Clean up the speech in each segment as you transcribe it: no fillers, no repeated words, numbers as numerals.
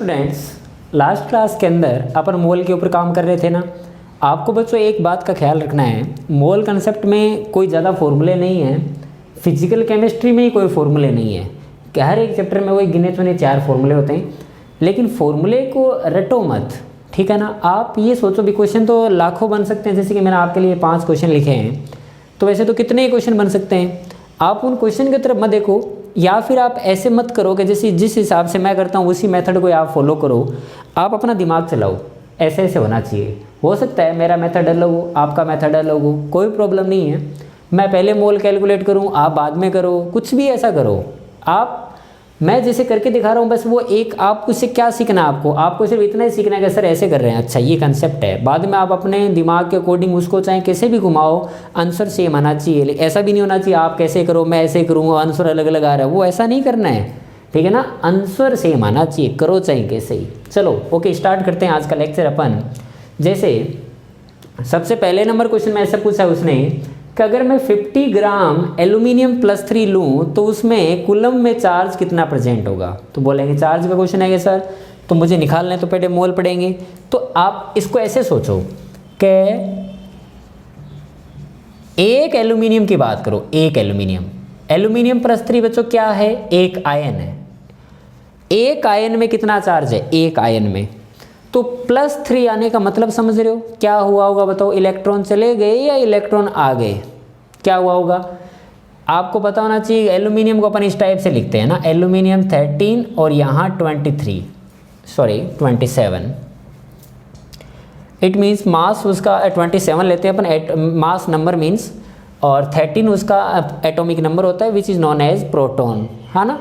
Students, last class के अंदर अपन मोल के ऊपर काम कर रहे थे ना। आपको बच्चों एक बात का ख्याल रखना है, मोल कंसेप्ट में कोई ज़्यादा फॉर्मूले नहीं है, फिजिकल केमिस्ट्री में ही कोई फॉर्मूले नहीं है कि हर एक चैप्टर में वही गिने चुने 4 फॉर्मूले होते हैं। लेकिन फॉर्मूले को रटो मत, ठीक है ना। आप ये सोचो भी क्वेश्चन तो लाखों बन सकते हैं, जैसे कि मैंने आपके लिए 5 क्वेश्चन लिखे हैं, तो वैसे तो कितने ही क्वेश्चन बन सकते हैं। आप उन क्वेश्चन की तरफ मत देखो, या फिर आप ऐसे मत करो कि जैसे जिस हिसाब से मैं करता हूँ उसी मेथड को आप फॉलो करो। आप अपना दिमाग चलाओ, ऐसे ऐसे होना चाहिए। हो सकता है मेरा मेथड अलग हो, आपका मेथड अलग हो, कोई प्रॉब्लम नहीं है। मैं पहले मोल कैलकुलेट करूँ, आप बाद में करो, कुछ भी ऐसा करो। आप मैं जैसे करके दिखा रहा हूँ, बस वो एक आपको इससे क्या सीखना है, आपको सिर्फ इतना ही सीखना है कि सर ऐसे कर रहे हैं, अच्छा ये कंसेप्ट है। बाद में आप अपने दिमाग के अकॉर्डिंग उसको चाहे कैसे भी घुमाओ, आंसर सेम आना चाहिए। ऐसा भी नहीं होना चाहिए आप कैसे करो मैं ऐसे करूँ आंसर अलग अलग आ रहा है, वो ऐसा नहीं करना है, ठीक है ना। आंसर सेम आना चाहिए, करो चाहे कैसे ही। चलो ओके, स्टार्ट करते हैं आज का लेक्चर अपन। जैसे सबसे पहले नंबर क्वेश्चन में ऐसा पूछा उसने कि अगर मैं 50 ग्राम एल्यूमिनियम +3 लूँ तो उसमें कूलम में चार्ज कितना प्रेजेंट होगा। तो बोलेंगे चार्ज का क्वेश्चन है सर, तो मुझे निकालना है तो पहले मोल पढ़ेंगे। तो आप इसको ऐसे सोचो कि एक एल्यूमिनियम की बात करो, एक एल्यूमिनियम +3 बच्चों क्या है, एक आयन है। एक आयन में कितना चार्ज है, एक आयन में। तो +3 आने का मतलब समझ रहे हो क्या हुआ होगा, बताओ। इलेक्ट्रॉन चले गए या इलेक्ट्रॉन आ गए, क्या हुआ होगा आपको पता होना चाहिए। एल्यूमिनियम को अपन इस टाइप से लिखते हैं ना, एल्यूमिनियम 13 और यहाँ 27। इट मीन्स मास उसका 27 लेते हैं अपन, मास नंबर मीन्स, और 13 उसका एटॉमिक नंबर होता है, which is known as proton, है ना।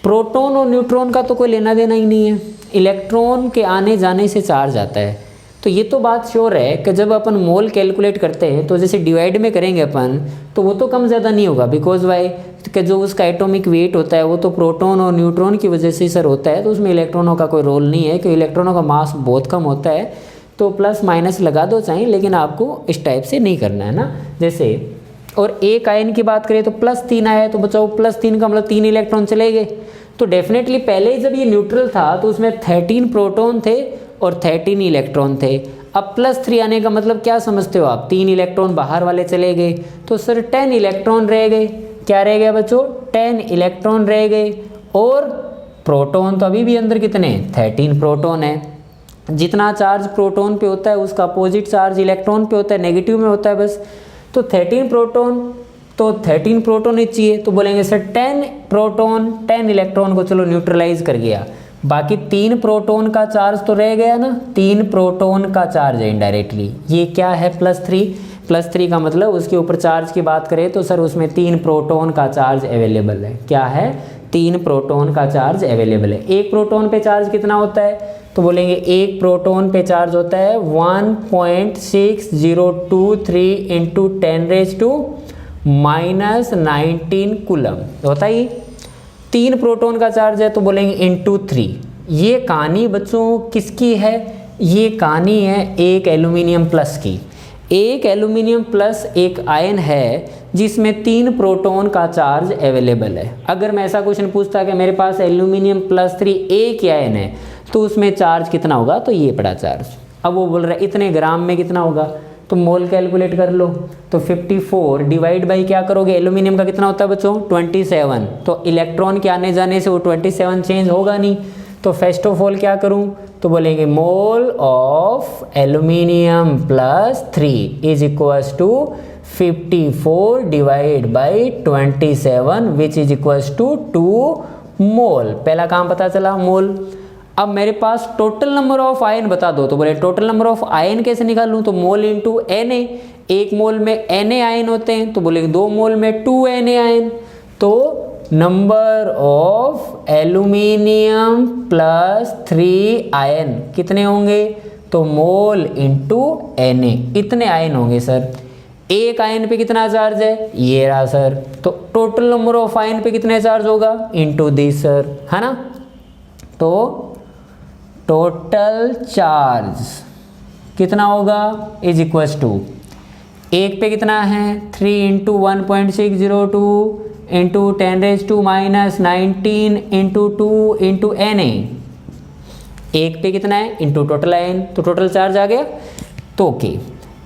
प्रोटॉन और न्यूट्रॉन का तो कोई लेना देना ही नहीं है, इलेक्ट्रॉन के आने जाने से चार्ज आता है। तो ये तो बात श्योर है कि जब अपन मोल कैलकुलेट करते हैं तो जैसे डिवाइड में करेंगे अपन, तो वो तो कम ज़्यादा नहीं होगा, बिकॉज वाई कि जो उसका एटॉमिक वेट होता है वो तो प्रोटॉन और न्यूट्रॉन की वजह से सर होता है, तो उसमें इलेक्ट्रॉनों का कोई रोल नहीं है, कि इलेक्ट्रॉनों का मास बहुत कम होता है। तो प्लस माइनस लगा दो चाहे, लेकिन आपको इस टाइप से नहीं करना है ना। जैसे और एक आयन की बात करें तो +3 आया है, तो बचाओ +3 का मतलब 3 इलेक्ट्रॉन चले गए। तो डेफिनेटली पहले जब ये न्यूट्रल था तो उसमें 13 प्रोटॉन थे और 13 इलेक्ट्रॉन थे। अब +3 आने का मतलब क्या समझते हो आप, 3 इलेक्ट्रॉन बाहर वाले चले गए, तो सर 10 इलेक्ट्रॉन रह गए। क्या रह गया बच्चों, 10 इलेक्ट्रॉन रह गए। और प्रोटॉन तो अभी भी अंदर कितने, 13 प्रोटॉन है। जितना चार्ज प्रोटॉन पे होता है उसका अपोजिट चार्ज इलेक्ट्रॉन पे होता है, नेगेटिव में होता है बस। तो 13 प्रोटॉन, तो 13 प्रोटॉन ही चाहिए, तो बोलेंगे सर 10 प्रोटॉन 10 इलेक्ट्रॉन को चलो न्यूट्रलाइज कर गया, बाकी 3 प्रोटॉन का चार्ज तो रह गया ना, 3 प्रोटॉन का चार्ज है इनडायरेक्टली। ये क्या है, +3 का मतलब उसके ऊपर चार्ज की बात करें तो सर उसमें 3 प्रोटॉन का चार्ज अवेलेबल है। क्या है, 3 प्रोटॉन का चार्ज अवेलेबल है। एक प्रोटॉन पे चार्ज कितना होता है, तो बोलेंगे एक प्रोटॉन पे चार्ज होता है 1.6023 × 10⁻⁻19 कूलम होता है। 3 प्रोटॉन का चार्ज है तो बोलेंगे ×3। ये कहानी बच्चों किसकी है, ये कहानी है एक एल्यूमिनियम प्लस की। एक एल्यूमिनियम प्लस एक आयन है जिसमें 3 प्रोटॉन का चार्ज अवेलेबल है। अगर मैं ऐसा क्वेश्चन पूछता कि मेरे पास एल्यूमिनियम +3 एक ही आयन है तो उसमें चार्ज कितना होगा, तो ये पड़ा चार्ज। अब वो बोल रहा है इतने ग्राम में कितना होगा, तो मोल कैलकुलेट कर लो। तो 54 डिवाइड बाई क्या करोगे, एल्यूमिनियम का कितना होता है बच्चों, 27। तो इलेक्ट्रॉन के आने जाने से वो 27 चेंज होगा नहीं। तो फर्स्ट ऑफ ऑल क्या करूं, तो बोलेंगे mole of aluminium +3 is equals to 54 divide by 27 which is equals to 2 mole. पहला काम पता चला, मोल। अब मेरे पास टोटल नंबर ऑफ आयन बता दो, तो बोले टोटल नंबर ऑफ आयन कैसे निकालूं, तो मोल इंटू Na। एक मोल में Na आयन होते हैं, तो बोले 2 मोल में 2 Na आयन। तो नंबर ऑफ एल्यूमिनियम +3 आयन कितने होंगे, तो मोल इंटू Na, इतने आयन होंगे सर। एक आयन पे कितना चार्ज है, ये रहा सर। तो टोटल नंबर ऑफ आयन पे कितने चार्ज होगा, इंटू दिस सर, है ना। तो टोटल चार्ज कितना होगा, इज इक्वल्स टू एक पे कितना है 3 × 1.602 × 10⁻⁻19 × 2 × Na। एक पे कितना है इंटू टोटल आयन, तो टोटल चार्ज आ गया। तो ओके,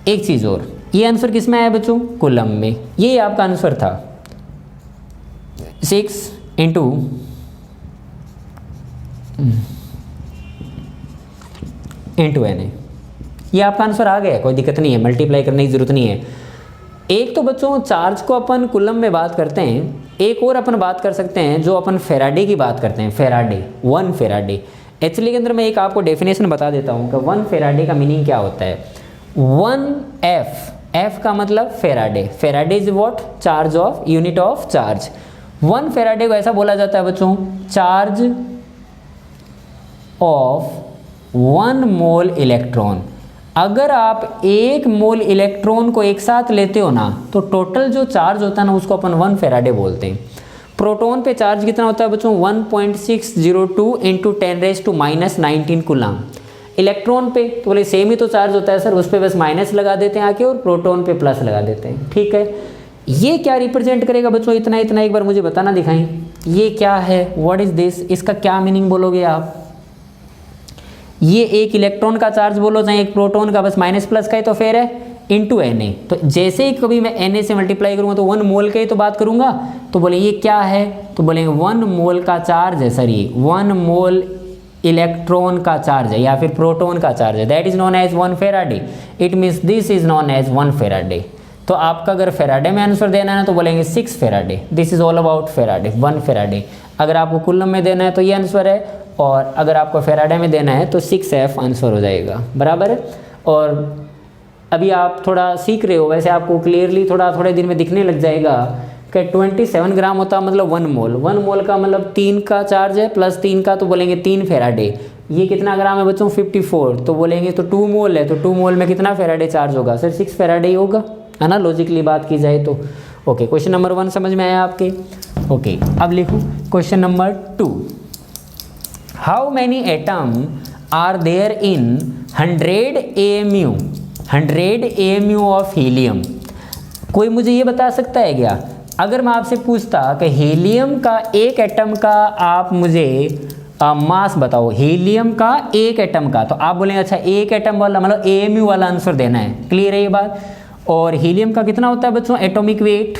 एक चीज़ और, ये आंसर किस में आया बच्चों, कूलम में। ये आपका आंसर था 6 इंटू Na। ये आपका आंसर आ गया, कोई दिक्कत नहीं है, मल्टीप्लाई करने की जरूरत नहीं है। एक तो बच्चों चार्ज को अपन कूलम में बात करते हैं, एक और अपन बात कर सकते हैं जो अपन फेराडे की बात करते हैं, फेराडे, 1 फेराडे। एक्चुअली के अंदर मैं एक आपको डेफिनेशन बता देता हूँ कि 1 फेराडे का मीनिंग क्या होता है। 1 F का मतलब Faraday, Faraday is what, charge of, unit of charge. 1 Faraday को ऐसा बोला जाता है बच्चों, चार्ज ऑफ 1 मोल इलेक्ट्रॉन। अगर आप 1 मोल इलेक्ट्रॉन को एक साथ लेते हो ना, तो टोटल जो चार्ज होता है ना उसको अपन 1 फेराडे बोलते हैं। प्रोटॉन पे चार्ज कितना होता है बच्चों, 1.602 इंटू 10⁻⁻19 कूलम। इलेक्ट्रॉन पे तो बोले सेम ही तो चार्ज होता है सर, उस पर बस माइनस लगा देते हैं आके और प्रोटॉन पे प्लस लगा देते हैं, ठीक है। ये क्या रिप्रेजेंट करेगा बच्चों, इतना इतना एक बार मुझे बताना दिखाएं, ये क्या है, व्हाट इज दिस, इसका क्या मीनिंग बोलोगे आप। ये एक इलेक्ट्रॉन का चार्ज बोलो चाहे एक प्रोटॉन का, बस माइनस प्लस का ही तो फेयर है, इंटू Na। तो जैसे ही कभी मैं Na से मल्टीप्लाई करूँगा तो 1 मोल के ही तो बात करूँगा, तो बोले ये क्या है, तो बोलेंगे 1 मोल का चार्ज है सर, ये 1 मोल इलेक्ट्रॉन का चार्ज है या फिर प्रोटॉन का चार्ज है, that is known as 1 faraday. It means this is known as 1 faraday. तो आपका अगर फेराडे में आंसर देना है ना तो बोलेंगे 6 Faraday, this is all about Faraday, 1 Faraday. अगर आपको कूलम में देना है तो ये आंसर है, और अगर आपको फेराडे में देना है तो 6F आंसर हो जाएगा, बराबर है। और अभी आप थोड़ा सीख रहे हो, वैसे आपको क्लियरली थोड़े दिन में दिखने लग जाएगा कि 27 ग्राम होता है मतलब 1 मोल। 1 मोल का मतलब 3 का चार्ज है प्लस 3 का, तो बोलेंगे 3 फेराडे। ये कितना ग्राम है बच्चों, 54, तो बोलेंगे तो 2 मोल है, तो 2 मोल में कितना फेराडे चार्ज होगा सर, 6 फेराडे ही होगा, है ना, लॉजिकली बात की जाए तो। ओके, क्वेश्चन नंबर 1 समझ में आया आपके। ओके, अब लिखो question number 2। How many atom are there in 100 AMU, 100 AMU of helium. कोई मुझे ये बता सकता है क्या, अगर मैं आपसे पूछता कि हीलियम का एक एटम का आप मुझे मास बताओ, हीलियम का एक एटम का, तो आप बोलेंगे अच्छा एक एटम वाला मतलब AMU वाला आंसर देना है, क्लियर है ये बात। और हीलियम का कितना होता है बच्चों, एटॉमिक वेट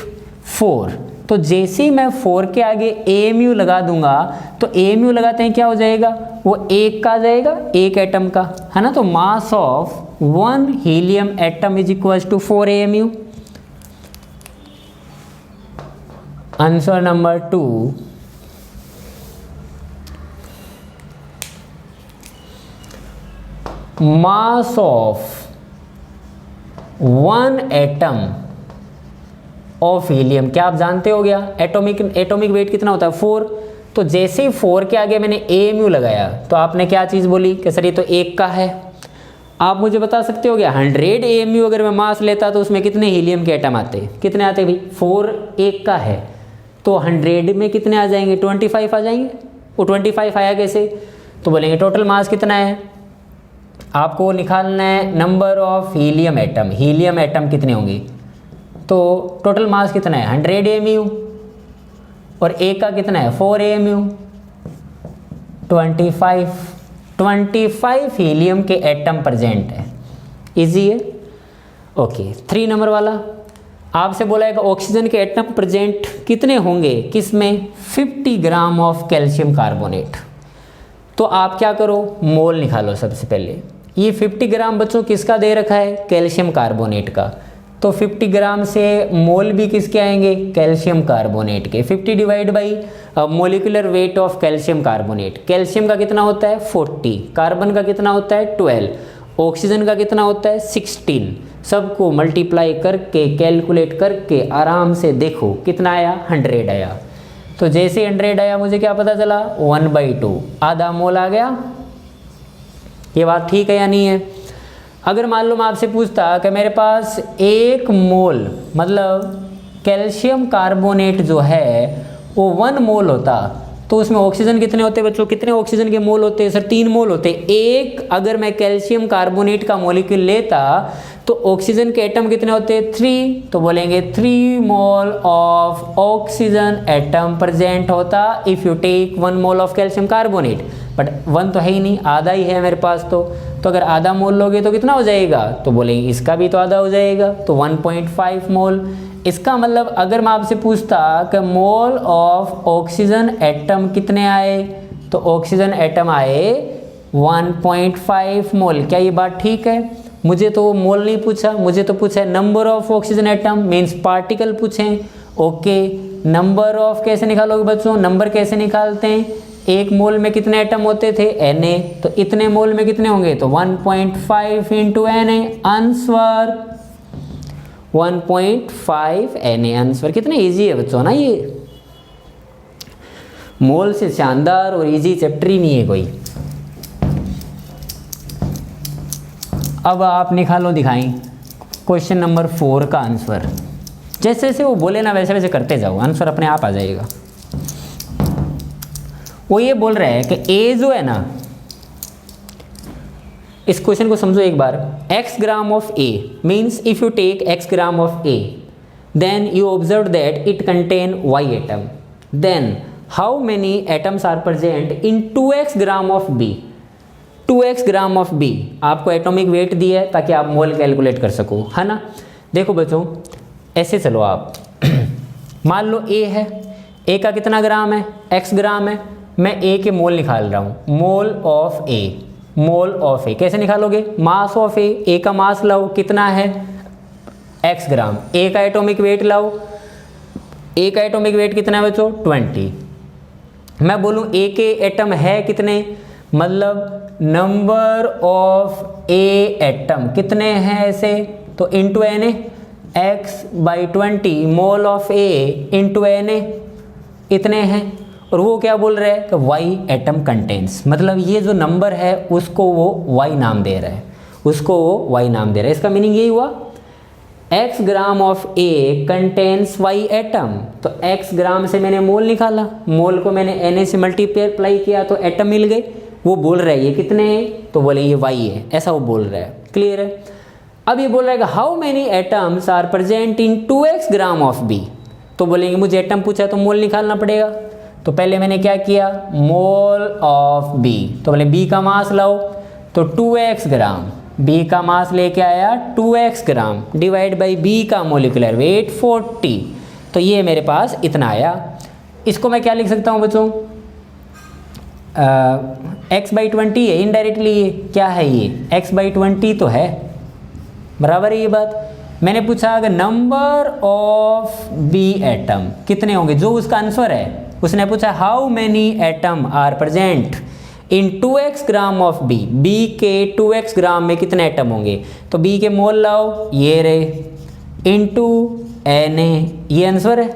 4। तो जैसे ही मैं 4 के आगे AMU लगा दूंगा, तो AMU लगाते हैं क्या हो जाएगा, वो एक का आ जाएगा, एक एटम का, है ना। तो mass of 1 helium atom is equal to 4 AMU। Answer number 2 mass of 1 atom of helium, क्या आप जानते हो गया, एटॉमिक वेट कितना होता है 4। तो जैसे ही 4 के आगे मैंने AMU लगाया तो आपने क्या चीज़ बोली कि सर ये तो एक का है। आप मुझे बता सकते हो क्या, 100 AMU अगर मैं मास लेता तो उसमें कितने हीलियम के एटम आते, कितने आते भाई, 4 एक का है, तो 100 में कितने आ जाएंगे, 25 आ जाएंगे। वो 25 आया कैसे, तो बोलेंगे टोटल मास कितना है, आपको निकालना है number of helium atom, helium atom कितने होंगे, तो टोटल मास कितना है 100 AMU, और एक का कितना है 4 AMU, 25 हीलियम के एटम प्रेजेंट है, इजी है। ओके, 3 नंबर वाला आपसे बोला है कि ऑक्सीजन के एटम प्रेजेंट कितने होंगे, किसमें, 50 ग्राम ऑफ कैल्शियम कार्बोनेट। तो आप क्या करो, मोल निकालो सबसे पहले। ये 50 ग्राम बच्चों किसका दे रखा है, कैल्शियम कार्बोनेट का, तो 50 ग्राम से मोल भी किसके आएंगे, कैल्शियम कार्बोनेट के। 50 divide by molecular weight of calcium carbonate, calcium का कितना होता है 40, कार्बन का कितना होता है 12, ऑक्सीजन का कितना होता है 16। सबको मल्टीप्लाई करके कैलकुलेट करके आराम से देखो कितना आया, 100 आया। तो जैसे 100 आया मुझे क्या पता चला, 1/2 आधा मोल आ गया। ये बात ठीक है या नहीं है। अगर मान लो मैं आपसे पूछता कि मेरे पास 1 मोल मतलब कैल्शियम कार्बोनेट जो है वो 1 मोल होता, तो उसमें ऑक्सीजन कितने होते हैं बच्चों, कितने ऑक्सीजन के मोल होते हैं सर, 3 मोल होते हैं। एक अगर मैं कैल्शियम कार्बोनेट का मॉलिक्यूल लेता तो ऑक्सीजन के एटम कितने होते हैं, 3, तो बोलेंगे 3 mole of oxygen atom present होता if you take 1 mole of calcium carbonate. But 1 तो है ही नहीं, आधा ही है मेरे पास, तो अगर आधा मोल लोगे तो कितना हो जाएगा, तो बोलेंगे इसका भी तो आधा हो जाएगा, तो 1.5 मोल। इसका मतलब अगर मैं आपसे पूछता कि मोल ऑफ ऑक्सीजन एटम कितने आए, तो ऑक्सीजन एटम आए 1.5 मोल। क्या ये बात ठीक है? मुझे तो मोल नहीं पूछा, मुझे तो पूछा है number of oxygen atom, means particle पूछें। ओके, नंबर ऑफ कैसे निकालोगे बच्चों, नंबर कैसे निकालते हैं, 1 मोल में कितने एटम होते थे, Na, तो इतने मोल में कितने होंगे, तो 1.5 into Na, answer 1.5 Na answer. कितने इजी है बच्चों ना ये, मोल से शानदार और इजी चैप्टर ही नहीं है कोई। अब आप निकालो, दिखाएं क्वेश्चन नंबर 4 का आंसर। जैसे जैसे वो बोले ना वैसे वैसे करते जाओ, आंसर अपने आप आ जाएगा। वो ये बोल रहा है कि ए जो है ना, इस क्वेश्चन को समझो एक बार। x gram of A means if you take x gram of A then you observe that it contain y atom, then how many atoms are present in 2x gram of B। 2x gram of B आपको atomic weight दिया है ताकि आप मोल calculate कर सको, है ना। देखो बच्चों ऐसे चलो आप मान लो A है, A का कितना ग्राम है, x ग्राम है। मैं A के मोल निकाल रहा हूँ, mole of A, mole of A कैसे निकालोगे, मास ऑफ A का मास लाओ कितना है x ग्राम, A का एटॉमिक वेट लाओ, A का एटॉमिक वेट कितना है बच्चों 20। मैं बोलूँ A के एटम है कितने, मतलब नंबर ऑफ A एटम कितने हैं ऐसे, तो into Na, x/20 mole of A into Na इतने हैं। और वो क्या बोल रहा है कि y एटम कंटेंस, मतलब ये जो नंबर है उसको वो y नाम दे रहा है, उसको वो y नाम दे रहा है। इसका मीनिंग यही हुआ x gram of A contains y atom, तो x ग्राम से मैंने मोल निकाला, मोल को मैंने Na से मल्टीप्लाई किया तो एटम मिल गए। वो बोल रहा है ये कितने हैं, तो बोले ये y है, ऐसा वो बोल रहा है। क्लियर है। अब ये बोल रहा है कि how many atoms are present in 2x gram of B, तो बोलेंगे मुझे एटम पूछा तो मोल निकालना पड़ेगा। तो पहले मैंने क्या किया, मोल ऑफ B, तो बोले B का मास लाओ, तो 2x ग्राम, B का मास लेके आया 2x gram divide by B का मोलिकुलर वेट 40, तो ये मेरे पास इतना आया। इसको मैं क्या लिख सकता हूँ बच्चों, x/20 है, इनडायरेक्टली ये क्या है, ये x/20 तो है, बराबर है ये बात। मैंने पूछा अगर नंबर ऑफ B एटम कितने होंगे, जो उसका आंसर है उसने पूछा how many atom are present in 2x gram of B, B के 2x ग्राम में कितने एटम होंगे, तो B के मोल लाओ ये रहे इंटू Na, ये आंसर है।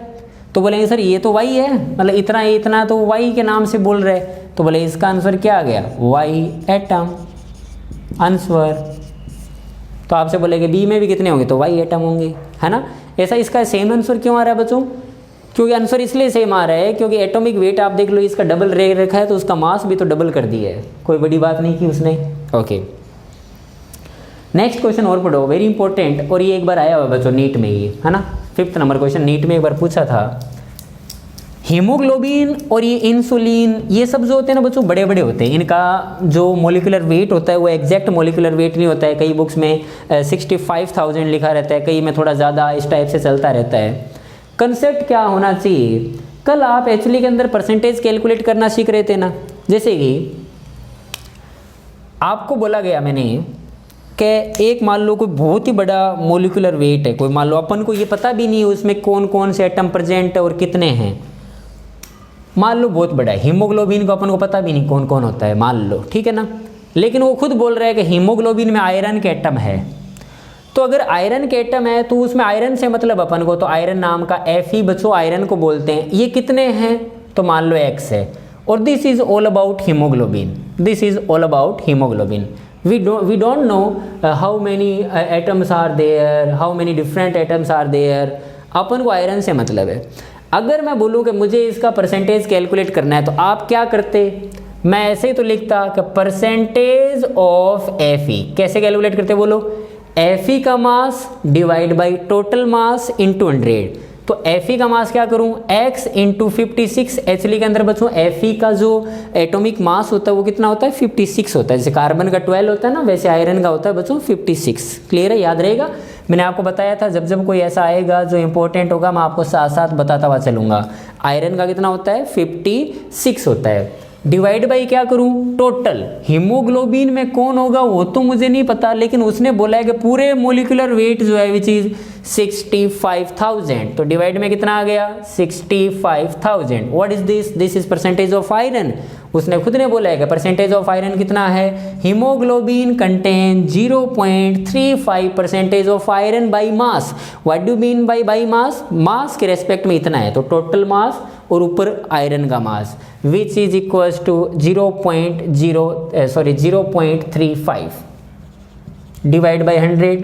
तो बोलेंगे सर ये तो y है, मतलब इतना इतना तो y के नाम से बोल रहे, तो बोले इसका आंसर क्या आ गया, y एटम आंसर। तो आपसे बोलेंगे B में भी कितने होंगे, तो y एटम होंगे, है ना। ऐसा इसका सेम आंसर क्यों आ रहा है बच्चों, क्योंकि आंसर इसलिए सेम आ रहा है क्योंकि एटॉमिक वेट आप देख लो इसका डबल रखा है, तो उसका मास भी तो डबल कर दिया है, कोई बड़ी बात नहीं की उसने। ओके, नेक्स्ट क्वेश्चन और पढ़ो, वेरी इंपॉर्टेंट, और ये एक बार आया हुआ बच्चों नीट में, ये है ना 5th नंबर क्वेश्चन नीट में एक बार पूछा था। हीमोग्लोबिन और ये इंसुलिन, ये सब जो होते हैं ना बच्चों बड़े बड़े होते हैं, इनका जो मोलिकुलर वेट होता है वो एग्जैक्ट मोलिकुलर वेट नहीं होता है। कई बुक्स में 65,000 लिखा रहता है, कई में थोड़ा ज़्यादा इस टाइप से चलता रहता है। कंसेप्ट क्या होना चाहिए, कल आप एक्चुअली के अंदर परसेंटेज कैलकुलेट करना सीख रहे थे ना, जैसे कि आपको बोला गया मैंने कि एक मान लो कोई बहुत ही बड़ा मोलिकुलर वेट है, कोई मान लो अपन को ये पता भी नहीं है उसमें कौन कौन से एटम प्रेजेंट है और कितने हैं, मान लो बहुत बड़ा है। हीमोग्लोबिन को अपन को पता भी नहीं कौन कौन होता है, मान लो, ठीक है ना। लेकिन वो खुद बोल रहा है कि हीमोग्लोबिन में आयरन के एटम है, तो अगर आयरन के एटम है तो उसमें आयरन से मतलब अपन को तो आयरन नाम का Fe बच्चों आयरन को बोलते हैं। ये कितने हैं, तो मान लो X है, और this is all about haemoglobin, this is all about haemoglobin. We don't know how many atoms are there, how many different atoms are there, अपन को आयरन से मतलब है। अगर मैं बोलूँ कि मुझे इसका परसेंटेज कैलकुलेट करना है तो आप क्या करते, मैं ऐसे ही तो लिखता कि परसेंटेज ऑफ Fe। कैसे कैलकुलेट करते बोलो, Fe का mass divide by total mass into 100। तो Fe का मास क्या करूं, x इंटू 56। एक्चुअली के अंदर बच्चों Fe का जो एटॉमिक मास होता है वो कितना होता है, 56 होता है। जैसे कार्बन का 12 होता है ना, वैसे आयरन का होता है बच्चों 56। क्लियर है, याद रहेगा। मैंने आपको बताया था जब जब कोई ऐसा आएगा जो इंपॉर्टेंट होगा मैं आपको साथ साथ बताता हुआ चलूंगा। आयरन का कितना होता है, 56 होता है। डिवाइड बाई क्या करूं, टोटल। हीमोग्लोबिन में कौन होगा वो तो मुझे नहीं पता, लेकिन उसने बोला है कि पूरे मोलिकुलर वेट जो है विच इज 65,000। तो डिवाइड में कितना आ गया, 65,000। What is this, this is percentage of iron. उसने खुद ने बोला है कि परसेंटेज ऑफ आयरन कितना है, haemoglobin content 0.35 percentage of iron by mass. What do mean by mass, mass के रेस्पेक्ट में इतना है, तो टोटल मास और ऊपर आयरन का mass which is equals to 0.35 divide by 100।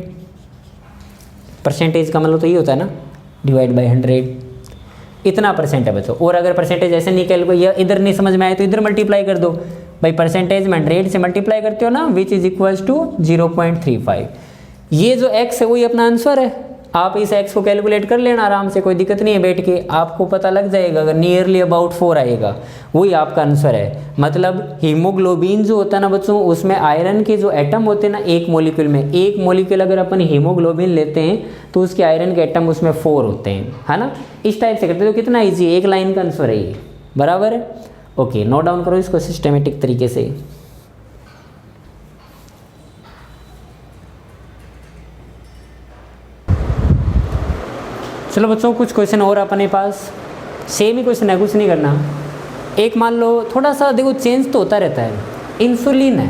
Percentage का मतलब तो ये होता है ना, डिवाइड बाई 100 इतना परसेंट है बच्चों। और अगर परसेंटेज ऐसे निकल गई या इधर नहीं समझ में आए तो इधर मल्टीप्लाई कर दो भाई, परसेंटेज में 100 से मल्टीप्लाई करते हो ना, विच इज इक्वल्स टू 0.35। ये जो x है वही अपना आंसर है। आप इस x को कैलकुलेट कर लेना आराम से, कोई दिक्कत नहीं है, बैठ के आपको पता लग जाएगा। अगर नियरली अबाउट 4 आएगा वही आपका आंसर है। मतलब हीमोग्लोबिन जो होता है ना बच्चों, उसमें आयरन के जो एटम होते हैं ना एक मॉलिक्यूल में, एक मॉलिक्यूल अगर अपन हीमोग्लोबिन लेते हैं तो उसके आयरन के एटम उसमें 4 होते हैं, है ना। इस टाइप से करते हो, कितना ईजी, एक लाइन का आंसर है ये, बराबर है। ओके, नोट डाउन करो इसको सिस्टमेटिक तरीके से। चलो बच्चों कुछ क्वेश्चन और अपने पास, सेम ही क्वेश्चन है, कुछ नहीं करना। एक मान लो थोड़ा सा देखो चेंज तो होता रहता है। इंसुलिन है,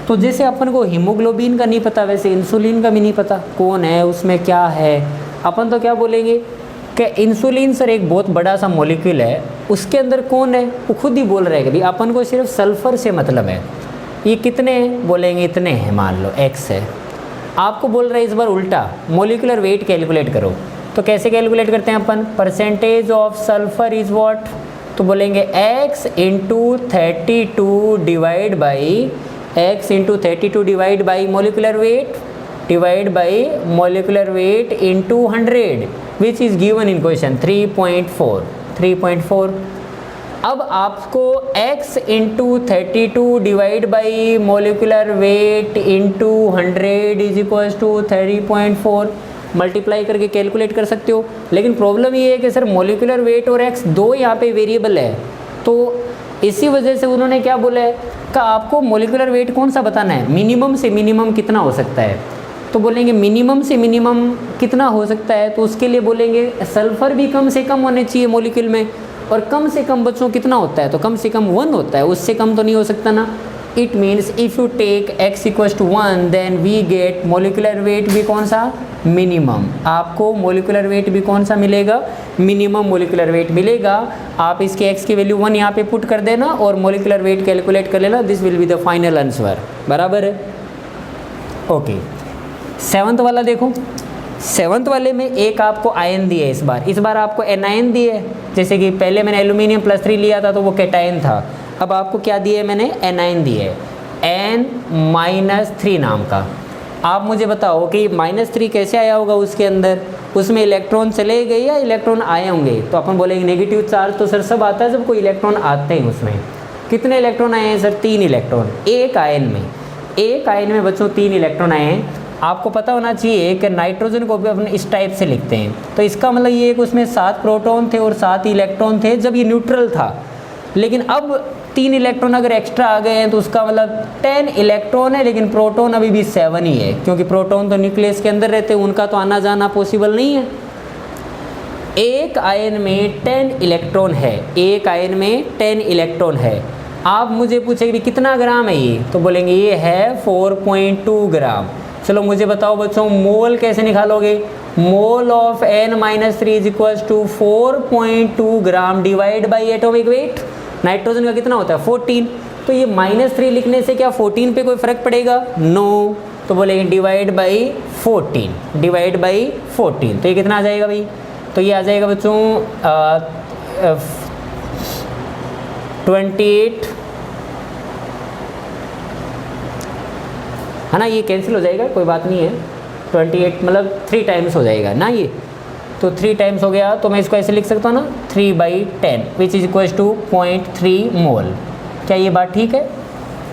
तो जैसे अपन को हीमोग्लोबिन का नहीं पता वैसे इंसुलिन का भी नहीं पता कौन है, उसमें क्या है। अपन तो क्या बोलेंगे कि इंसुलिन सर एक बहुत बड़ा सा मॉलिक्यूल है, उसके अंदर कौन है वो खुद ही बोल रहा है कि भाई अपन को सिर्फ सल्फर से मतलब है। ये कितने हैं बोलेंगे, इतने हैं, मान लो x है। आपको बोल रहा है इस बार उल्टा, मॉलिक्यूलर वेट कैलकुलेट करो। तो कैसे कैलकुलेट करते हैं अपन, percentage of sulphur is what, तो बोलेंगे x into 32 divide by x into 32 divide by molecular weight divide by molecular weight into 100 which is given in question 3.4। अब आपको x into 32 divide by molecular weight into 100 is equals to 3.4 multiply करके calculate कर सकते हो। लेकिन problem ये है कि सर मोलिकुलर वेट और x दो यहाँ पे वेरिएबल है, तो इसी वजह से उन्होंने क्या बोला है कि आपको मोलिकुलर वेट कौन सा बताना है, मिनिमम से मिनिमम कितना हो सकता है। तो बोलेंगे मिनिमम से मिनिमम कितना हो सकता है, तो उसके लिए बोलेंगे सल्फर भी कम से कम होने चाहिए मोलिक्यूल में, और कम से कम बच्चों कितना होता है, तो कम से कम 1 होता है, उससे कम तो नहीं हो सकता ना। It means if you take x equals to 1 then we get molecular weight भी कौन सा, मिनिमम। आपको मोलिकुलर वेट भी कौन सा मिलेगा, मिनिमम मोलिकुलर वेट मिलेगा। आप इसके x की वैल्यू 1 यहाँ पे पुट कर देना और मोलिकुलर वेट कैलकुलेट कर लेना, this will be the final answer, बराबर है। ओके, 7th वाला देखो, 7th वाले में एक आपको आयन दिया है, इस बार आपको एनायन दिया है। जैसे कि पहले मैंने एल्यूमिनियम +3 लिया था तो वो कैटायन था, अब आपको क्या दिया है मैंने, एनायन दिया है, N-3 नाम का। आप मुझे बताओ कि -3 कैसे आया होगा उसके अंदर, उसमें इलेक्ट्रॉन चले गए या इलेक्ट्रॉन आए होंगे। तो अपन बोलेंगे नेगेटिव चार्ज तो सर सब आता है जब कोई इलेक्ट्रॉन आते हैं उसमें। कितने इलेक्ट्रॉन आए हैं सर, 3 इलेक्ट्रॉन एक आयन में बच्चों 3 इलेक्ट्रॉन आए हैं। आपको पता होना चाहिए कि नाइट्रोजन को भी अपन इस टाइप से लिखते हैं, तो इसका मतलब ये कि उसमें 7 प्रोटॉन थे और 7 इलेक्ट्रॉन थे जब ये न्यूट्रल था। लेकिन अब 3 इलेक्ट्रॉन अगर एक्स्ट्रा आ गए हैं तो उसका मतलब 10 इलेक्ट्रॉन है, लेकिन प्रोटॉन अभी भी 7 ही है, क्योंकि प्रोटॉन तो न्यूक्लियस के अंदर रहते हैं, उनका तो आना जाना पॉसिबल नहीं है। एक आयन में 10 इलेक्ट्रॉन है, एक आयन में 10 इलेक्ट्रॉन है। आप मुझे पूछेंगे कितना ग्राम है ये, तो बोलेंगे ये है 4.2 ग्राम। चलो मुझे बताओ बच्चों मोल कैसे निकालोगे, mole of N-3 is equals to 4.2 gram divide by atomic weight. Nitrogen का कितना होता है 14, तो ये -3 लिखने से क्या 14 पे कोई फर्क पड़ेगा, नो। तो बोलेंगे डिवाइड बाई 14, तो ये कितना आ जाएगा भाई, तो ये आ जाएगा बच्चों 28, है ना, ये कैंसिल हो जाएगा, कोई बात नहीं है, 28 मतलब 3 टाइम्स हो जाएगा ना ये, तो 3 टाइम्स हो गया, तो मैं इसको ऐसे लिख सकता हूँ ना 3/10 विच इज इक्वल्स टू 0.3 मोल। क्या ये बात ठीक है?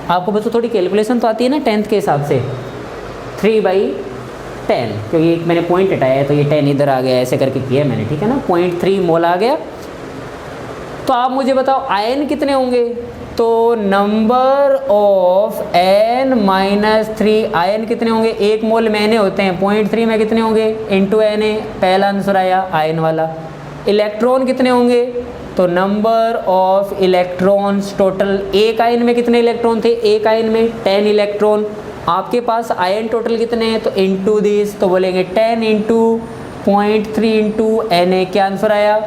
आपको बच्चों थोड़ी कैलकुलेशन तो आती है ना 10th के हिसाब से, 3/10, क्योंकि एक मैंने पॉइंट हटाया है तो ये 10 इधर आ गया, ऐसे करके किया मैंने, ठीक है ना, 0.3 मोल आ गया। तो आप मुझे बताओ आयन कितने होंगे? तो नंबर ऑफ n-3 आयन कितने होंगे? 1 मोल में n होते हैं, 0.3 में कितने होंगे? इंटू Na, पहला आंसर आया आयन वाला। इलेक्ट्रॉन कितने होंगे? तो नंबर ऑफ इलेक्ट्रॉन्स टोटल, एक आयन में कितने इलेक्ट्रॉन थे? एक आयन में 10 इलेक्ट्रॉन। आपके पास आयन टोटल कितने हैं? तो इंटू दिस, तो बोलेंगे 10 इंटू 0.3 इंटू Na, क्या आंसर आया?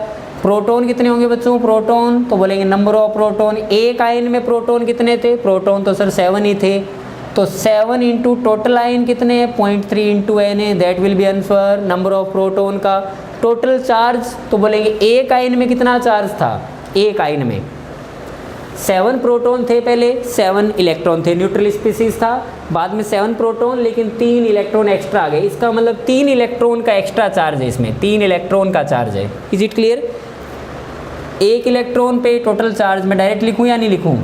प्रोटॉन कितने होंगे बच्चों? प्रोटॉन, तो बोलेंगे नंबर ऑफ प्रोटॉन। एक आयन में प्रोटॉन कितने थे? प्रोटॉन तो सर 7 ही थे, तो 7 इंटू टोटल आयन कितने हैं? 0.3 into Na, that will be answer number of proton का। टोटल चार्ज, तो बोलेंगे एक आयन में कितना चार्ज था? एक आयन में 7 प्रोटॉन थे, पहले 7 इलेक्ट्रॉन थे, न्यूट्रल स्पीसीज था, बाद में 7 प्रोटॉन लेकिन 3 इलेक्ट्रॉन एक्स्ट्रा आ गए, इसका मतलब 3 इलेक्ट्रॉन का एक्स्ट्रा चार्ज है इसमें, 3 इलेक्ट्रॉन का चार्ज है। Is it clear? एक इलेक्ट्रॉन पे टोटल चार्ज मैं डायरेक्ट लिखूं या नहीं लिखूं?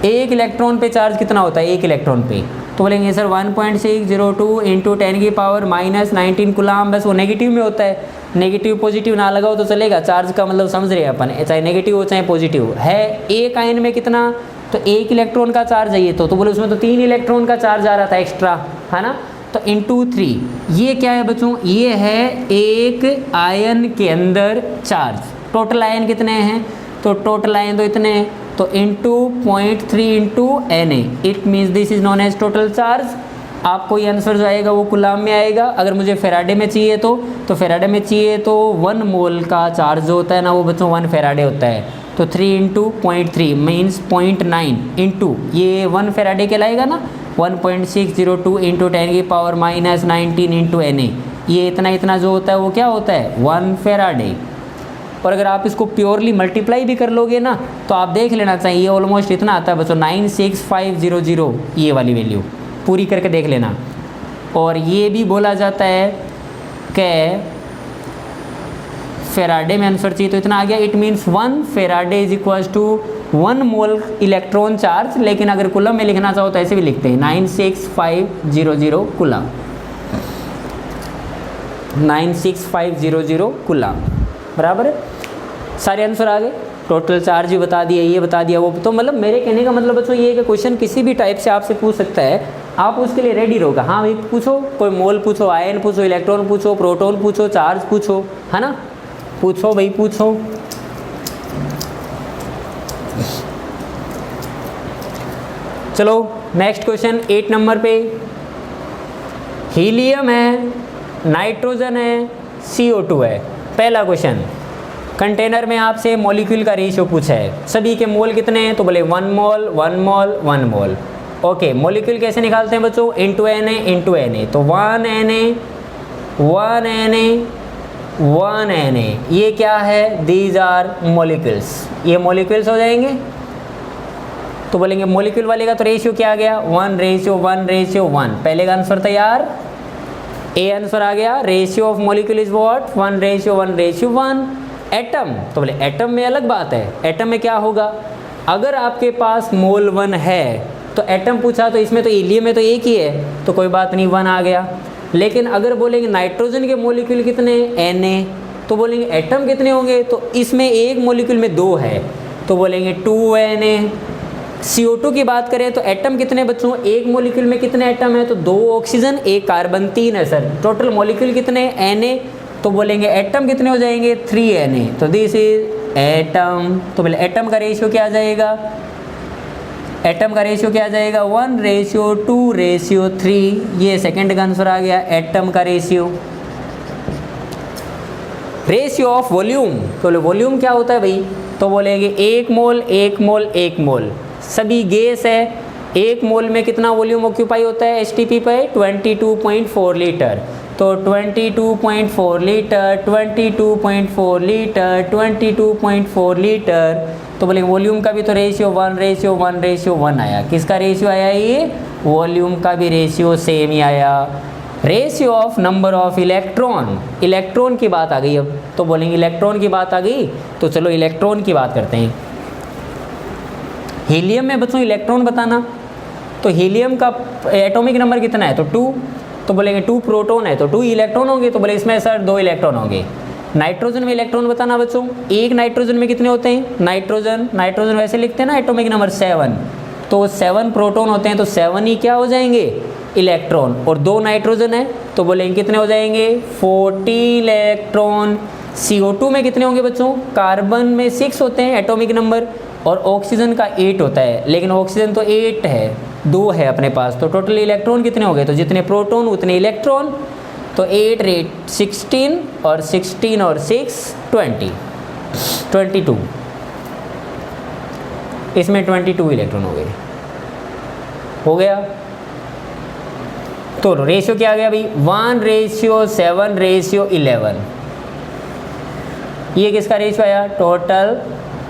एक इलेक्ट्रॉन पे चार्ज कितना होता है? एक इलेक्ट्रॉन पे, तो बोलेंगे सर 1.602 इंटू 10 की पावर -19 कूलम, बस वो नेगेटिव में होता है, नेगेटिव पॉजिटिव ना लगाओ तो चलेगा, चार्ज का मतलब समझ रहे हैं अपन, चाहे नेगेटिव हो चाहे पॉजिटिव है। एक आयन में कितना? तो एक इलेक्ट्रॉन का चार्ज है ये, तो बोले उसमें तो 3 इलेक्ट्रॉन का चार्ज आ रहा था एक्स्ट्रा, है ना, तो इंटू 3। ये क्या है बच्चों? ये है एक आयन के अंदर चार्ज। टोटल आयन कितने हैं? तो टोटल आयन तो इतने हैं, तो into 0.3 into Na, it means this is known as total charge. आपको ये आंसर जो आएगा वो कूलम में आएगा। अगर मुझे फेराडे में चाहिए तो फेराडे में चाहिए तो 1 मोल का चार्ज जो होता है ना वो बच्चों 1 फेराडे होता है, तो 3 इंटू 0.3 मीन्स 0.9 इंटू ये 1 फेराडे कहलाएगा ना, 1.602 इंटू 10 की पावर -19 इंटू Na, ये इतना जो होता है वो क्या होता है? 1 फेराडे। और अगर आप इसको प्योरली मल्टीप्लाई भी कर लोगे ना तो आप देख लेना चाहिए ऑलमोस्ट इतना आता है बच्चों 96500, ये वाली वैल्यू पूरी करके देख लेना। और ये भी बोला जाता है कि फेराडे में आंसर चाहिए तो इतना आ गया, it means 1 faraday is equals to 1 mole electron charge. लेकिन अगर कूलम में लिखना चाहो तो ऐसे भी लिखते हैं 96500 कूलम, 96500 कूलम, बराबर है। सारे आंसर आ गए, टोटल चार्ज भी बता दिया, ये बता दिया, वो तो मतलब मेरे कहने का मतलब बच्चों ये है कि क्वेश्चन किसी भी टाइप से आपसे पूछ सकता है, आप उसके लिए रेडी रहोगा। हाँ भाई पूछो, कोई मोल पूछो, आयन पूछो, इलेक्ट्रॉन पूछो, प्रोटॉन पूछो, चार्ज पूछो, है ना, पूछो भाई पूछो। चलो नेक्स्ट क्वेश्चन 8 नंबर पे, हीलियम है, नाइट्रोजन है, CO2 है। पहला क्वेश्चन, कंटेनर में आपसे मॉलिक्यूल का रेशियो पूछा है, सभी के मोल कितने हैं? तो बोले 1 मोल 1 मोल 1 मोल। ओके, मॉलिक्यूल कैसे निकालते हैं बच्चों? इंटू Na, तो 1 Na, ये क्या है? दीज आर मॉलिक्यूल्स, ये मॉलिक्यूल्स हो जाएंगे। तो बोलेंगे मॉलिक्यूल वाले का तो रेशियो क्या आ गया? 1:1:1। पहले का आंसर तैयार, ए आंसर आ गया। Ratio of molecule is what? 1:1:1। Atom, तो बोले एटम में अलग बात है, एटम में क्या होगा? अगर आपके पास मोल 1 है तो एटम पूछा तो इसमें तो हीलियम में तो एक ही है, तो कोई बात नहीं 1 आ गया। लेकिन अगर बोलेंगे नाइट्रोजन के मॉलिक्यूल कितने? Na, तो बोलेंगे एटम कितने होंगे? तो इसमें एक मॉलिक्यूल में 2 है, तो बोलेंगे 2Na। CO2 की बात करें तो एटम कितने बच्चों? एक मॉलिक्यूल में कितने एटम है? तो 2 ऑक्सीजन 1 कार्बन 3 है सर। टोटल मॉलिक्यूल कितने? Na, तो बोलेंगे एटम कितने हो जाएंगे? 3Na, तो दिस इज एटम। तो बोले एटम का रेशियो क्या आ जाएगा? एटम का रेशियो क्या आ जाएगा? 1:2:3। ये सेकंड का आंसर आ गया, एटम का रेशियो। रेशियो ऑफ वॉल्यूम, तो वॉल्यूम क्या होता है भाई? तो बोलेंगे 1 मोल 1 मोल 1 मोल, सभी गैस है, 1 मोल में कितना वॉल्यूम ऑक्यूपाई होता है? STP पे 22.4 लीटर। तो 22.4 लीटर, 22.4 लीटर, 22.4 लीटर। तो बोलेंगे वॉल्यूम का भी तो रेशियो 1:1:1 आया। किसका रेशियो आया ये? वॉल्यूम का भी रेशियो सेम ही आया। Ratio of number of electron, electron की बात आ गई अब, तो बोलेंगे इलेक्ट्रॉन की बात आ गई, तो चलो इलेक्ट्रॉन की बात करते हैं। हीलियम में बच्चों इलेक्ट्रॉन बताना, तो हीलियम का एटॉमिक नंबर कितना है? तो 2। तो बोलेंगे 2 प्रोटॉन है तो 2 इलेक्ट्रॉन होंगे, तो बोले इसमें सर 2 इलेक्ट्रॉन होंगे। नाइट्रोजन में इलेक्ट्रॉन बताना बच्चों, एक नाइट्रोजन में कितने होते हैं? नाइट्रोजन वैसे लिखते हैं ना एटॉमिक नंबर 7, तो 7 प्रोटॉन होते हैं, तो 7 ही क्या हो जाएंगे? इलेक्ट्रॉन। और 2 नाइट्रोजन है तो बोलेंगे कितने हो जाएंगे? 40 इलेक्ट्रॉन। CO2 में कितने होंगे बच्चों? कार्बन में 6 होते हैं एटॉमिक नंबर, और ऑक्सीजन का 8 होता है, लेकिन ऑक्सीजन तो 8 है, 2 है अपने पास, तो टोटल इलेक्ट्रॉन कितने हो गए? तो जितने प्रोटॉन उतने इलेक्ट्रॉन, तो 8 रेट 16 और 16 और 6 22, इसमें 22 इलेक्ट्रॉन हो गया। तो रेशियो क्या आ गया भाई? 1:7:11। ये किसका रेशियो आया? टोटल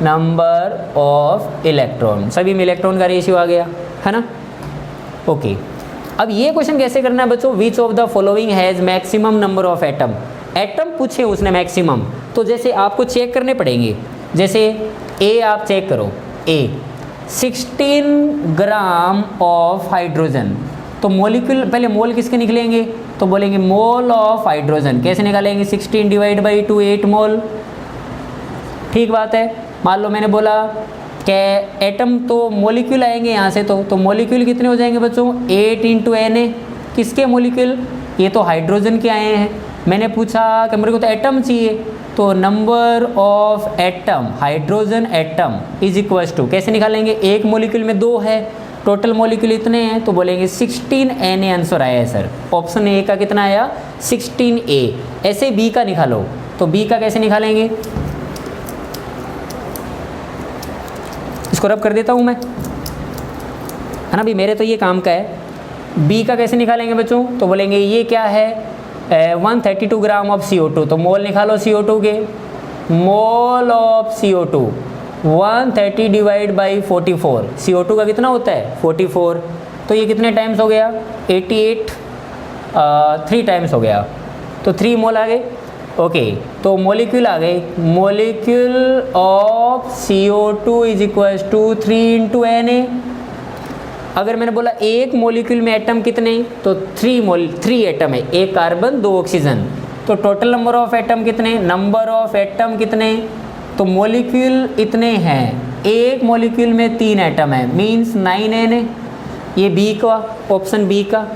नंबर ऑफ इलेक्ट्रॉन, सभी में इलेक्ट्रॉन का रेशियो आ गया, है ना? ओके। अब ये क्वेश्चन कैसे करना है बच्चों? Which of the following has maximum number of atom. Atom पूछे उसने मैक्सिमम, तो जैसे आपको चेक करने पड़ेंगे। जैसे ए आप चेक करो, ए 16 ग्राम ऑफ हाइड्रोजन, तो मोलिक्यूल पहले मोल किसके निकलेंगे? तो बोलेंगे मोल ऑफ हाइड्रोजन कैसे निकालेंगे? 16 डिवाइड बाई 2 8 मोल। ठीक बात है। मान लो मैंने बोला कि एटम तो मोलिक्यूल आएंगे यहाँ से, तो मोलिक्यूल कितने हो जाएंगे बच्चों? 8 × Na। किसके मोलिक्यूल? ये तो हाइड्रोजन के आए हैं। मैंने पूछा कि मेरे को तो एटम चाहिए, तो number of atom, hydrogen atom is equals to, कैसे निकालेंगे? एक मोलिक्यूल में 2 है, टोटल मोलिक्यूल इतने हैं, तो बोलेंगे 16 Na आंसर आया है सर। ऑप्शन ए का कितना आया? 16A। ऐसे बी का निकालो, तो बी का कैसे निकालेंगे? इसको रब कर देता हूँ मैं, है ना? भी मेरे तो ये काम का है। बी का कैसे निकालेंगे बच्चों? तो बोलेंगे ये क्या है? 132 ग्राम ऑफ CO2, तो मोल निकालो CO2 के। Mole of CO2 130 divide by 44। CO2 का कितना होता है? 44। तो ये कितने टाइम्स हो गया? 88, 3 टाइम्स हो गया, तो 3 मोल आ गए। ओके, तो मोलिक्यूल आ गए। Molecule of CO2 is equals to 3 × Na। अगर मैंने बोला एक मोलिक्यूल में एटम कितने, तो 3 एटम है, एक कार्बन 2 ऑक्सीजन, तो टोटल नंबर ऑफ एटम कितने? नंबर ऑफ एटम कितने? तो मोलिक्यूल इतने हैं, एक मोलिक्यूल में 3 एटम है, मीन्स 9 Na। ये बी का, ऑप्शन बी का।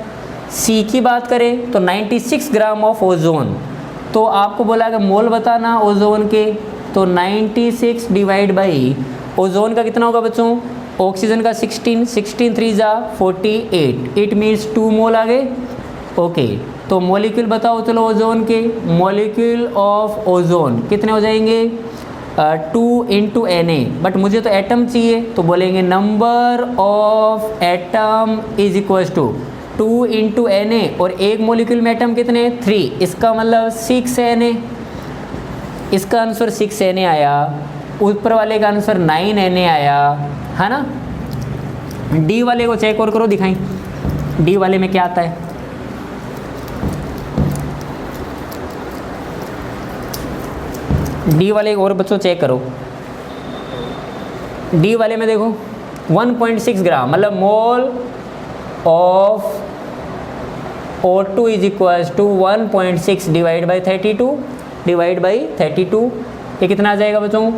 सी की बात करें तो 96 ग्राम ऑफ ओजोन, तो आपको बोला कि मोल बताना ओजोन के, तो 96 डिवाइड बाई ओजोन का कितना होगा बच्चों? ऑक्सीजन का 16, 16 3 जा 48, इट मीन्स 2 मोल आ गए। ओके, तो मोलिक्यूल बताओ चलो ओजोन के। मोलिक्यूल ऑफ ओजोन कितने हो जाएंगे? 2 × Na, बट मुझे तो एटम चाहिए, तो बोलेंगे number of atom is equals to 2 × Na, और एक मोलिक्यूल में एटम कितने? 3, इसका मतलब 6 Na। इसका आंसर 6 Na आया, ऊपर वाले का आंसर 9 Na आया, है ना? डी वाले को चेक और करो, दिखाएं डी वाले में क्या आता है। डी वाले और बच्चों चेक करो। डी वाले में देखो 1.6 ग्राम, मतलब mole of O2 is equals to 1.6 divide by 32 divide by 32। ये कितना आ जाएगा बच्चों?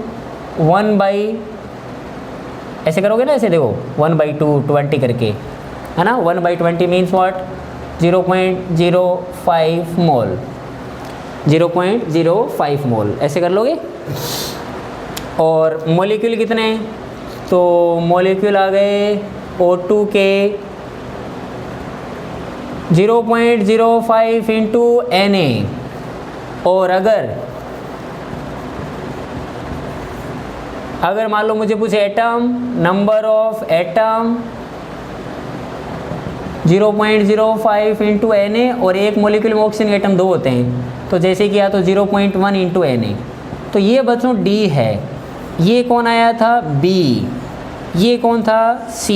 1 बाई, ऐसे करोगे ना, ऐसे देखो 1/2 20 करके, है ना? 1/20 मीन्स व्हाट? 0.05 मोल, 0.05 मोल, ऐसे कर लोगे। और मोलिक्यूल कितने? तो मोलिक्यूल आ गए O2 के 0.05 × Na। और अगर मान लो मुझे पूछे atom, number of atom 0.05 into Na और एक मोलिक्यूल में ऑक्सीजन के एटम 2 होते हैं, तो जैसे किया तो 0.1 इंटू Na। तो ये बच्चों D है, ये कौन आया था B, ये कौन था C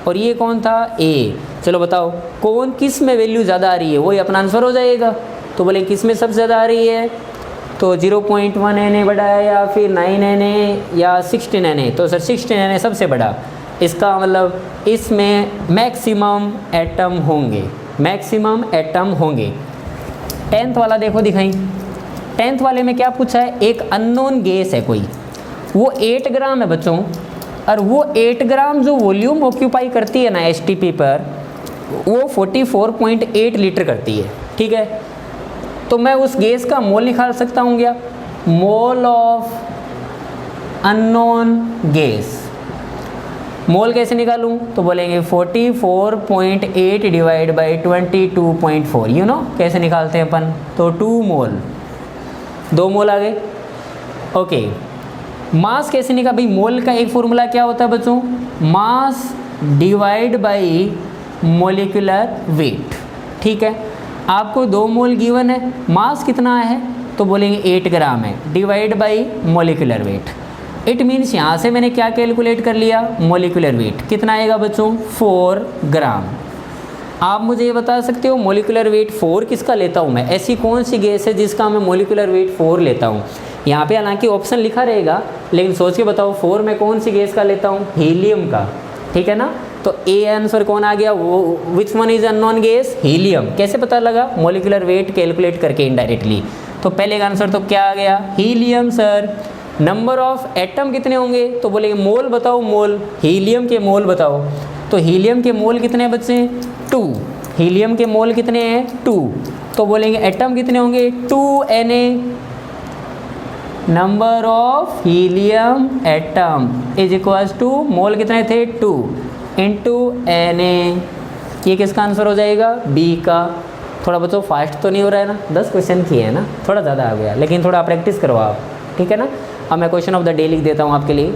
और ये कौन था A। चलो बताओ कौन किस में वैल्यू ज़्यादा आ रही है, वही अपना आंसर हो जाएगा। तो बोले किस में सबसे ज़्यादा आ रही है, तो 0.1 Na बड़ा है या फिर 9 Na या 16 Na। तो सर 16 Na सबसे बड़ा, इसका मतलब इसमें मैक्सिमम एटम होंगे, मैक्सिमम एटम होंगे। 10th वाला देखो दिखाई, 10th वाले में क्या पूछा है, एक अननोन गैस है कोई, वो 8 ग्राम है बच्चों, और वो 8 ग्राम जो वॉल्यूम ऑक्यूपाई करती है ना एसटीपी पर, वो 44.8 लीटर करती है, ठीक है। तो मैं उस गैस का मोल निकाल सकता हूँ क्या, मोल ऑफ अननोन गैस। मोल कैसे निकालूं, तो बोलेंगे 44.8 डिवाइड बाई 22.4, यू नो कैसे निकालते हैं अपन, तो 2 मोल, 2 मोल आ गए। ओके, मास कैसे निकाल, भाई मोल का एक फॉर्मूला क्या होता है बच्चों, mass divide by molecular wait, ठीक है। आपको 2 मोल गिवन है, मास कितना है, तो बोलेंगे 8 ग्राम है, divide by molecular wait. It means यहाँ से मैंने क्या कैलकुलेट कर लिया, मोलिकुलर वेट कितना आएगा बच्चों, 4 ग्राम। आप मुझे ये बता सकते हो मोलिकुलर वेट 4 किसका लेता हूँ मैं, ऐसी कौन सी गैस है जिसका मैं मोलिकुलर वेट 4 लेता हूँ। यहाँ पे हालांकि ऑप्शन लिखा रहेगा, लेकिन सोच के बताओ 4 में कौन सी गैस का लेता हूँ, हीलियम का, ठीक है ना। तो ए आंसर कौन आ गया, वो which one is unknown gas, helium. कैसे पता लगा, मोलिकुलर वेट कैलकुलेट करके इनडायरेक्टली। तो पहले का आंसर तो क्या आ गया, helium. Sir number of atom कितने होंगे, तो बोलेंगे मोल बताओ, मोल हीलियम के मोल बताओ। तो हीलियम के मोल कितने बच्चे, 2, हीलियम के मोल कितने हैं, 2। तो बोलेंगे एटम कितने होंगे, 2 Na। Number of helium atom is equals to mole कितने थे, 2 इंटू Na। ये किसका आंसर हो जाएगा, बी का। थोड़ा बच्चों फास्ट तो नहीं हो रहा है ना, 10 क्वेश्चन किए हैं ना, थोड़ा ज़्यादा आ गया, लेकिन थोड़ा प्रैक्टिस करो आप, ठीक है ना। अब मैं क्वेश्चन ऑफ द डे लिख देता हूँ आपके लिए।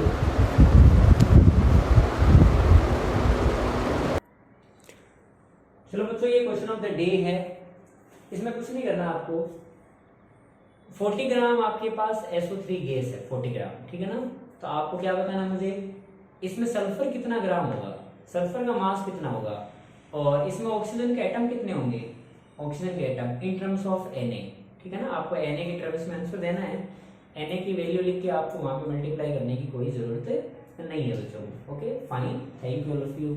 चलो बच्चों ये क्वेश्चन ऑफ द डे है, इसमें कुछ नहीं करना आपको। 40 ग्राम आपके पास SO3 गैस है, 40 ग्राम, ठीक है ना। तो आपको क्या बताना मुझे, इसमें सल्फर कितना ग्राम होगा, सल्फर का मास कितना होगा, और इसमें ऑक्सीजन के एटम कितने होंगे, ऑक्सीजन के atom in terms of Na, ठीक है ना। आपको Na के टर्म्स में आंसर देना है, Na की वैल्यू लिख के आपको वहां पे मल्टीप्लाई करने की कोई जरूरत नहीं है बच्चों। Okay fine, thank you all of you.